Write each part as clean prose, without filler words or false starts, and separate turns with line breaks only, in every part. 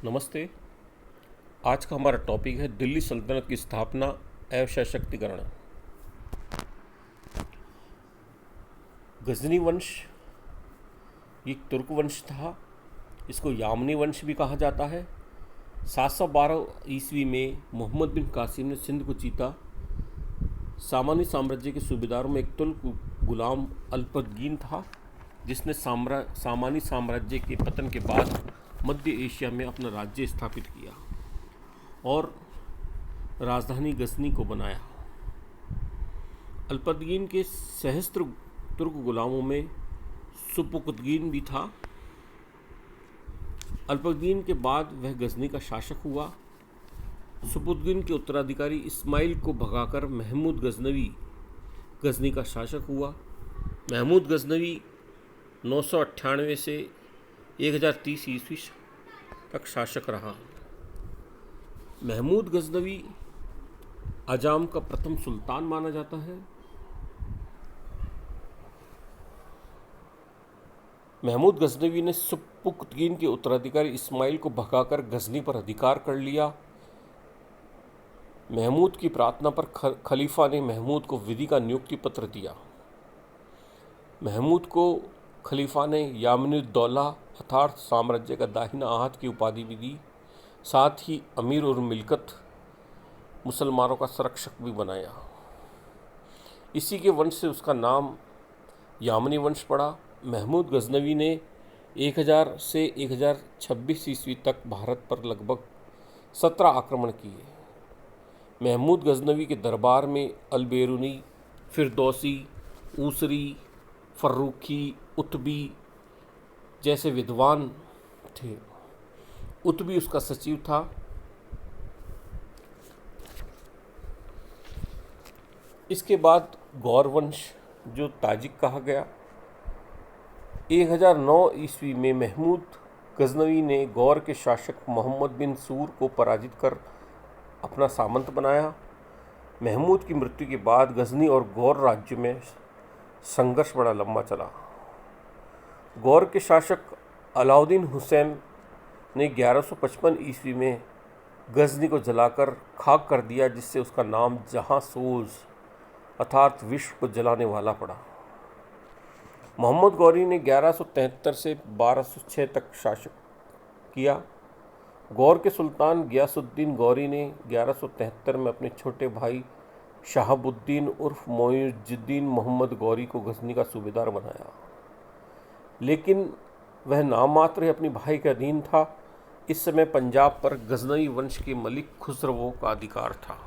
नमस्ते। आज का हमारा टॉपिक है दिल्ली सल्तनत की स्थापना एवं सशक्तिकरण। गजनी वंश ये तुर्क वंश था। इसको यामनी वंश भी कहा जाता है। 712 ईस्वी में मोहम्मद बिन कासिम ने सिंध को जीता। सामानी साम्राज्य के सूबेदारों में एक तुर्क गुलाम अल्पतगीन था, जिसने सामानी साम्राज्य के पतन के बाद मध्य एशिया में अपना राज्य स्थापित किया और राजधानी गजनी को बनाया। अल्पतगीन के सहस्त्र तुर्क गुलामों में सुपुकतगीन भी था। अल्पतगीन के बाद वह गजनी का शासक हुआ। सुपुकतगीन के उत्तराधिकारी इस्माइल को भगाकर महमूद गजनवी गजनी का शासक हुआ। महमूद गजनवी 998 से 1030 ईस्वी तक शासक रहा। महमूद गजनवी अजाम का प्रथम सुल्तान माना जाता है। महमूद गजनवी ने सुपुकतगीन के उत्तराधिकारी इस्माइल को भगाकर गजनी पर अधिकार कर लिया। महमूद की प्रार्थना पर खलीफा ने महमूद को विधि का नियुक्ति पत्र दिया। महमूद को खलीफा ने यामिनुद्दौला अर्थात साम्राज्य का दाहिना हाथ की उपाधि भी दी। साथ ही अमीर और मिल्कत मुसलमानों का संरक्षक भी बनाया। इसी के वंश से उसका नाम यामनी वंश पड़ा। महमूद गजनवी ने 1000 से 1026 ईस्वी तक भारत पर लगभग 17 आक्रमण किए। महमूद गजनवी के दरबार में अलबेरुनी, फिरदौसी, ऊसरी, फर्रुखी, उतबी जैसे विद्वान थे। उतबी उसका सचिव था। इसके बाद गौर वंश, जो ताजिक कहा गया। 1009 ईस्वी में महमूद गजनवी ने गौर के शासक मोहम्मद बिन सूर को पराजित कर अपना सामंत बनाया। महमूद की मृत्यु के बाद गजनी और गौर राज्य में संघर्ष बड़ा लंबा चला। गौर के शासक अलाउद्दीन हुसैन ने 1155 ईस्वी में गजनी को जलाकर खाक कर दिया, जिससे उसका नाम जहां सोज अर्थात विश्व को जलाने वाला पड़ा। मोहम्मद गौरी ने 1173 से 1206 तक शासन किया। गौर के सुल्तान गियासुद्दीन गौरी ने 1173 में अपने छोटे भाई शहाबुद्दीन उर्फ मोइनुद्दीन मोहम्मद गौरी को गजनी का सूबेदार बनाया, लेकिन वह नाम मात्र अपने भाई के अधीन था। इस समय पंजाब पर गजनवी वंश के मलिक खुसरो का अधिकार था।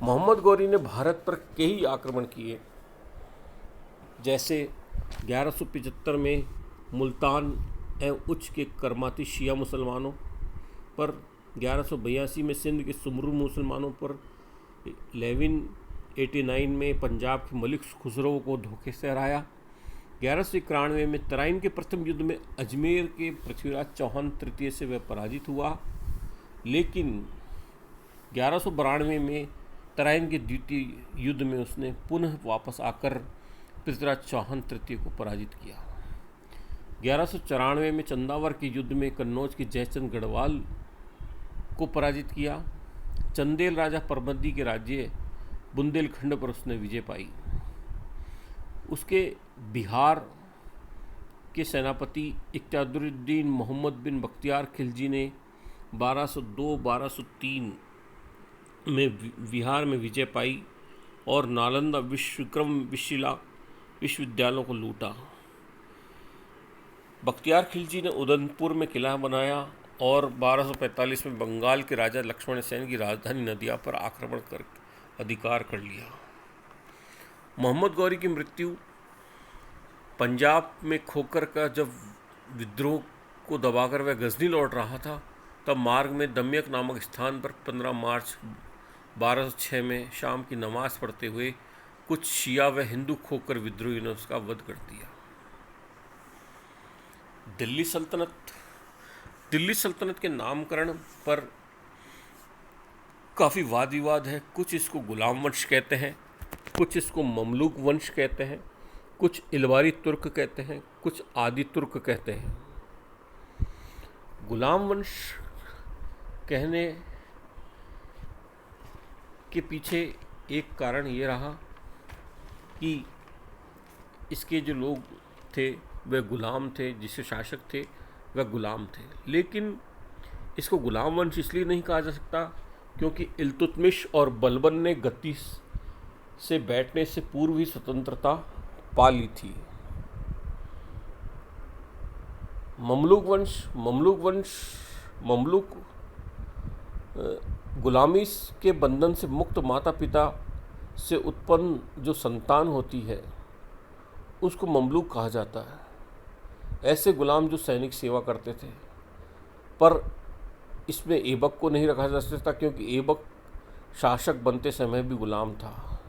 मोहम्मद गौरी ने भारत पर कई आक्रमण किए, जैसे 1175 में मुल्तान एवं उच्च के करमाती शिया मुसलमानों पर, 1182 में सिंध के सुमरू मुसलमानों पर, 1189 में पंजाब के मलिक खुसरो को धोखे से हराया। 1191 में तराइन के प्रथम युद्ध में अजमेर के पृथ्वीराज चौहान तृतीय से वह पराजित हुआ, लेकिन 1192 में तराइन के द्वितीय युद्ध में उसने पुनः वापस आकर पृथ्वीराज चौहान तृतीय को पराजित किया। 1194 में चंदावर के युद्ध में कन्नौज के जयचंद गढ़वाल को पराजित किया। चंदेल राजा परबंदी के राज्य बुंदेलखंड पर उसने विजय पाई। उसके बिहार के सेनापति इख्तियारुद्दीन मोहम्मद बिन बख्तियार खिलजी ने 1202-1203 में बिहार में विजय पाई और नालंदा विश्वविद्यालयों को लूटा। बख्तियार खिलजी ने उदयपुर में किला बनाया और 1245 में बंगाल के राजा लक्ष्मण सेन की राजधानी नदिया पर आक्रमण कर अधिकार कर लिया। मोहम्मद गौरी की मृत्यु पंजाब में खोकर का जब विद्रोह को दबाकर वह गजनी लौट रहा था, तब मार्ग में दम्यक नामक स्थान पर 15 मार्च 1206 में शाम की नमाज पढ़ते हुए कुछ शिया व हिंदू खोकर विद्रोहियों ने उसका वध कर दिया। दिल्ली सल्तनत के नामकरण पर काफ़ी वाद विवाद है। कुछ इसको गुलाम वंश कहते हैं, कुछ इसको ममलूक वंश कहते हैं, कुछ इलवारी तुर्क कहते हैं, कुछ आदि तुर्क कहते हैं। गुलाम वंश कहने के पीछे एक कारण ये रहा कि इसके जो लोग थे वह गुलाम थे, जिससे शासक थे वह गुलाम थे। लेकिन इसको गुलाम वंश इसलिए नहीं कहा जा सकता क्योंकि इल्तुतमिश और बलबन ने गद्दी से बैठने से पूर्व ही स्वतंत्रता पा ली थी। ममलूक गुलामी के बंधन से मुक्त माता पिता से उत्पन्न जो संतान होती है उसको ममलूक कहा जाता है। ऐसे गुलाम जो सैनिक सेवा करते थे, पर इसमें ऐबक को नहीं रखा जा सकता क्योंकि ऐबक शासक बनते समय भी गुलाम था।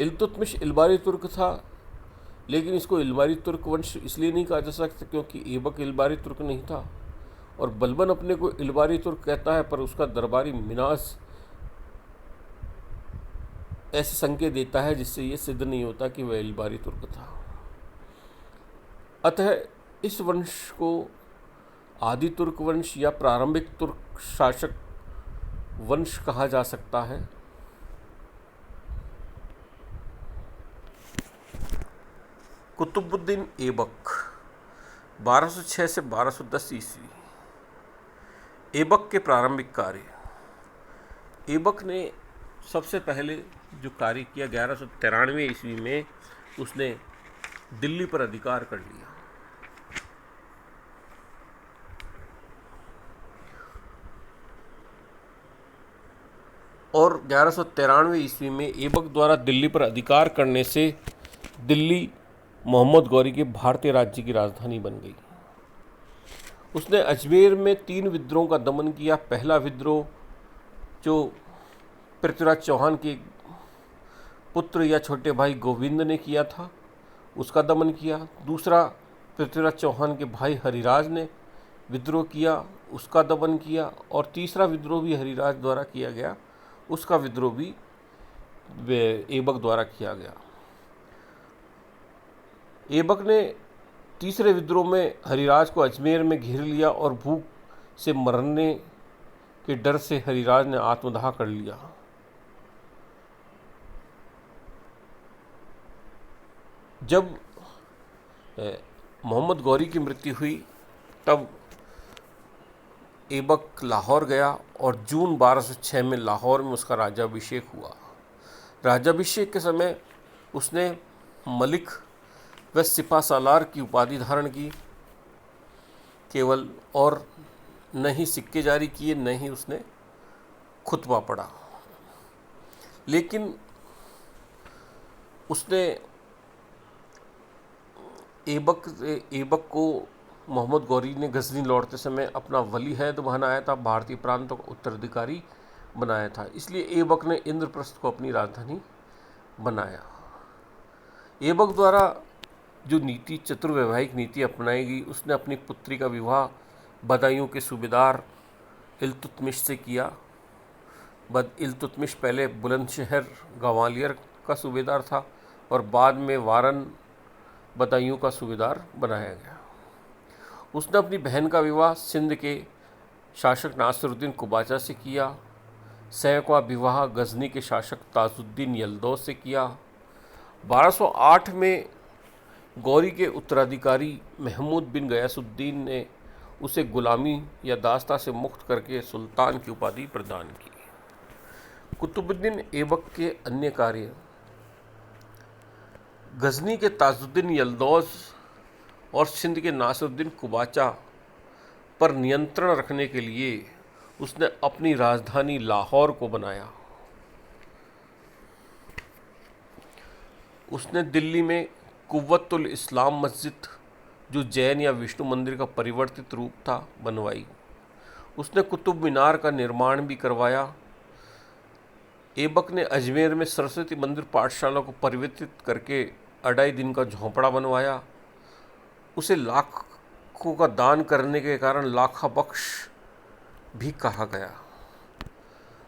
इल्तुतमिश इल्बारी तुर्क था, लेकिन इसको इल्बारी तुर्क वंश इसलिए नहीं कहा जा सकता क्योंकि ऐबक इल्बारी तुर्क नहीं था। और बलबन अपने को इल्बारी तुर्क कहता है, पर उसका दरबारी मिनास ऐसे संकेत देता है जिससे ये सिद्ध नहीं होता कि वह इल्बारी तुर्क था। अतः इस वंश को आदि तुर्क वंश या प्रारंभिक तुर्क शासक वंश कहा जा सकता है। कुतुबुद्दीन ऐबक 1206 से 1210 ईस्वी। ऐबक के प्रारंभिक कार्य। ऐबक ने सबसे पहले जो कार्य किया 1193 ईस्वी में, उसने दिल्ली पर अधिकार कर लिया। और 1193 ईस्वी में ऐबक द्वारा दिल्ली पर अधिकार करने से दिल्ली मोहम्मद गौरी के भारतीय राज्य की राजधानी बन गई। उसने अजमेर में 3 विद्रोहों का दमन किया। पहला विद्रोह जो पृथ्वीराज चौहान के पुत्र या छोटे भाई गोविंद ने किया था, उसका दमन किया। दूसरा पृथ्वीराज चौहान के भाई हरिराज ने विद्रोह किया, उसका दमन किया। और तीसरा विद्रोह भी हरिराज द्वारा किया गया, उसका विद्रोह भी ऐबक द्वारा किया गया। ऐबक ने तीसरे विद्रोह में हरिराज को अजमेर में घेर लिया और भूख से मरने के डर से हरिराज ने आत्मदाह कर लिया। जब मोहम्मद गौरी की मृत्यु हुई तब ऐबक लाहौर गया और जून 1206 में लाहौर में उसका राज्याभिषेक हुआ। राज्याभिषेक के समय उसने मलिक व सिपा सालार की उपाधि धारण की केवल, और न ही सिक्के जारी किए, न ही उसने खुतबा पढ़ा। लेकिन उसने ऐबक को मोहम्मद गौरी ने गजनी लौटते समय अपना वली अहद बनाया था, भारतीय प्रांतों का उत्तराधिकारी बनाया था। इसलिए ऐबक ने इंद्रप्रस्थ को अपनी राजधानी बनाया। ऐबक द्वारा जो नीति, चतुर्वैवाहिक नीति अपनाई गई, उसने अपनी पुत्री का विवाह बदायूं के सूबेदार इल्तुतमिश से किया। इल्तुतमिश पहले बुलंदशहर ग्वालियर का सूबेदार था और बाद में वारन बदायूं का सूबेदार बनाया गया। उसने अपनी बहन का विवाह सिंध के शासक नासिरुद्दीन कुबाचा से किया। सैकवा विवाह गजनी के शासक ताजुद्दीन यल्दौज से किया। 1208 में गौरी के उत्तराधिकारी महमूद बिन गयासुद्दीन ने उसे गुलामी या दास्ता से मुक्त करके सुल्तान की उपाधि प्रदान की। कुतुबुद्दीन ऐबक के अन्य कार्य। गजनी के ताजुद्दीन यल्दौज और सिंध के नासिरुद्दीन कुबाचा पर नियंत्रण रखने के लिए उसने अपनी राजधानी लाहौर को बनाया। उसने दिल्ली में कुव्वतुल इस्लाम मस्जिद, जो जैन या विष्णु मंदिर का परिवर्तित रूप था, बनवाई। उसने कुतुब मीनार का निर्माण भी करवाया। ऐबक ने अजमेर में सरस्वती मंदिर पाठशाला को परिवर्तित करके 2.5 दिन का झोंपड़ा बनवाया। उसे लाखों का दान करने के कारण लाखा बख्श भी कहा गया।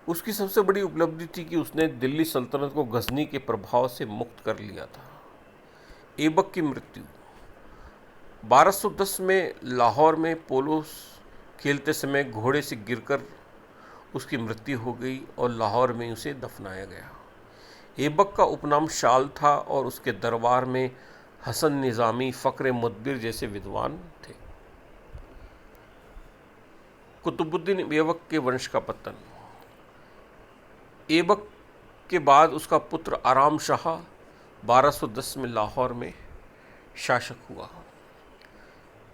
उसकी सबसे बड़ी उपलब्धि थी कि उसने दिल्ली सल्तनत को गजनी के प्रभाव से मुक्त कर लिया था। ऐबक की मृत्यु। 1210 में लाहौर में पोलो खेलते समय घोड़े से गिरकर उसकी मृत्यु हो गई और लाहौर में उसे दफनाया गया। ऐबक का उपनाम शाल था और उसके दरबार में हसन निज़ामी, फ़क्र मुदबिर जैसे विद्वान थे। कुतुबुद्दीन ऐबक के वंश का पतन। ऐबक के बाद उसका पुत्र आराम शाह 1210 में लाहौर में शासक हुआ।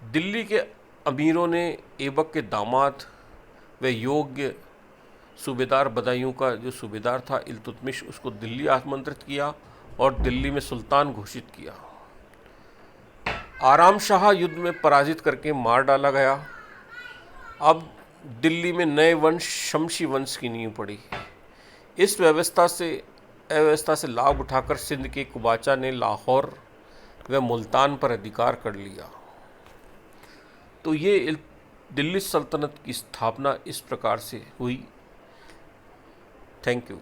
दिल्ली के अमीरों ने ऐबक के दामाद व योग्य सूबेदार बदायूं का जो सूबेदार था इल्तुतमिश, उसको दिल्ली आमंत्रित किया और दिल्ली में सुल्तान घोषित किया। आराम शाह युद्ध में पराजित करके मार डाला गया। अब दिल्ली में नए वंश शमशी वंश की नींव पड़ी। इस अव्यवस्था से लाभ उठाकर सिंध के कुबाचा ने लाहौर व मुल्तान पर अधिकार कर लिया। तो ये दिल्ली सल्तनत की स्थापना इस प्रकार से हुई। Thank you.